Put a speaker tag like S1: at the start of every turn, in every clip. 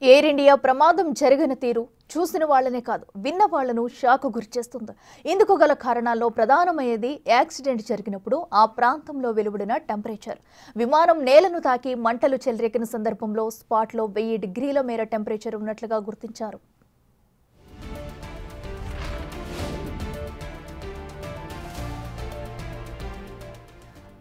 S1: Air India ప్రమాదం జరిగిన తీరు చూసిన వాళ్ళనే కాదు విన్న వాళ్లను షాక్ గురిచేస్తుంది. ఇందుకు గల కారణాల్లో ప్రధానమైనది యాక్సిడెంట్ జరిగినప్పుడు ఆ ప్రాంతంలో వెలువడిన టెంపరేచర్. విమానం నేలను తాకి మంటలు చెలరేగిన సందర్భంలో స్పాట్లో 1000 డిగ్రీల మేర టెంపరేచర్ ఉన్నట్లుగా గుర్తించారు.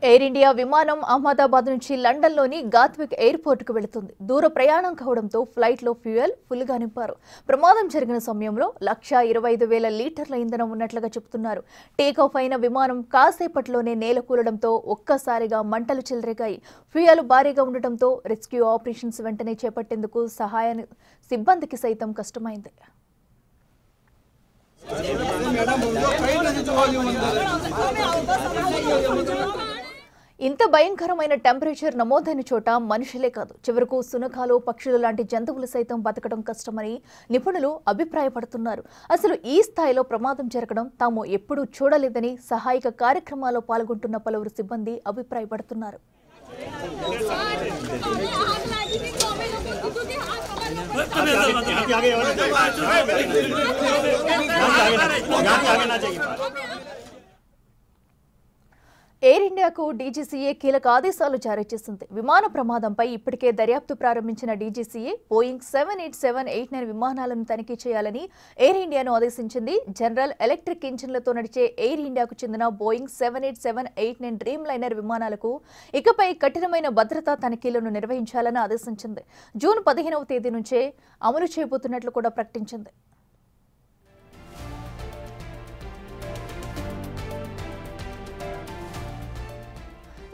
S1: ఎయిర్ ఇండియా విమానం అహ్మదాబాద్ నుంచి లండన్లోని గాత్విక్ ఎయిర్పోర్టుకు వెళుతుంది. దూర ప్రయాణం కావడంతో ఫ్లైట్లో ఫ్యూయల్ ఫుల్గా నింపారు. ప్రమాదం జరిగిన సమయంలో 125,000 లీటర్ల ఇంధనం ఉన్నట్లుగా చెబుతున్నారు. టేకాఫ్ అయిన విమానం కాసేపట్లోనే నేలకూలడంతో ఒక్కసారిగా మంటలు చెలరేగాయి. ఫ్యూయల్ భారీగా ఉండటంతో రెస్క్యూ ఆపరేషన్స్ వెంటనే చేపట్టేందుకు సహాయ సిబ్బందికి సైతం కష్టమైంది. ఇంత భయంకరమైన టెంపరేచర్ నమోదైన చోట మనుషులే కాదు, చివరకు సునకాలు, పక్షులు లాంటి జంతువులు సైతం బతకడం కష్టమని నిపుణులు అభిప్రాయపడుతున్నారు. అసలు ఈ స్థాయిలో ప్రమాదం జరగడం తాము ఎప్పుడూ చూడలేదని సహాయక కార్యక్రమాల్లో పాల్గొంటున్న పలువురు సిబ్బంది అభిప్రాయపడుతున్నారు. ఎయిర్ ఇండియాకు డీజీసీఏ కీలక ఆదేశాలు జారీ చేసింది. విమాన ప్రమాదంపై ఇప్పటికే దర్యాప్తు ప్రారంభించిన డీజీసీఏ బోయింగ్ 787-89 విమానాలను తనిఖీ చేయాలని ఎయిర్ ఇండియాను ఆదేశించింది. జనరల్ ఎలక్ట్రిక్ ఇంజిన్లతో నడిచే ఎయిర్ ఇండియాకు చెందిన బోయింగ్ 787-89 డ్రీమ్ లైనర్ విమానాలకు ఇకపై కఠినమైన భద్రతా తనిఖీలను నిర్వహించాలని ఆదేశించింది. జూన్ 15వ తేదీ నుంచే అమలు చేయబోతున్నట్లు కూడా ప్రకటించింది.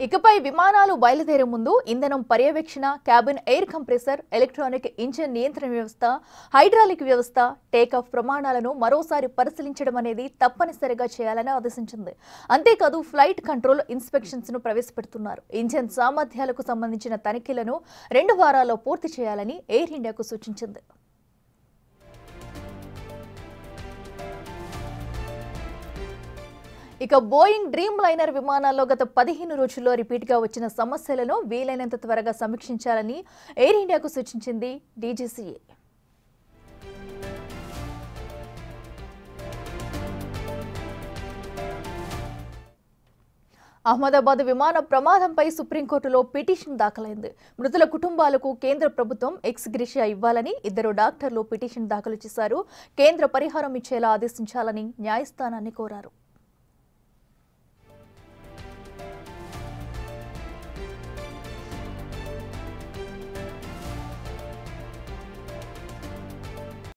S1: ఇకపై విమానాలు బయలుదేరే ముందు ఇంధనం పర్యవేక్షణ, cabin air compressor, electronic engine నియంత్రణ వ్యవస్థ, హైడ్రాలిక్ వ్యవస్థ, టేకాఫ్ ప్రమాణాలను మరోసారి పరిశీలించడం అనేది తప్పనిసరిగా చేయాలని ఆదేశించింది. అంతేకాదు ఫ్లైట్ కంట్రోల్ ఇన్స్పెక్షన్స్ ను ప్రవేశపెడుతున్నారు. ఇంజిన్ సామర్థ్యాలకు సంబంధించిన తనిఖీలను 2 వారాల్లో పూర్తి చేయాలని ఎయిర్ ఇండియాకు సూచించింది. ఇక బోయింగ్ డ్రీమ్ లైనర్ విమానాల్లో గత 15 రోజుల్లో రిపీట్గా వచ్చిన సమస్యలను వీలైనంత త్వరగా సమీక్షించాలని ఎయిర్ ఇండియాకు సూచించింది డీజీసీఏ. అహ్మదాబాద్ విమాన ప్రమాదంపై సుప్రీంకోర్టులో పిటిషన్ దాఖలైంది. మృతుల కుటుంబాలకు కేంద్ర ప్రభుత్వం ఎక్స్ గ్రేషియా ఇవ్వాలని 2 డాక్టర్లు పిటిషన్ దాఖలు చేశారు. కేంద్ర పరిహారం ఇచ్చేలా ఆదేశించాలని న్యాయస్థానాన్ని కోరారు.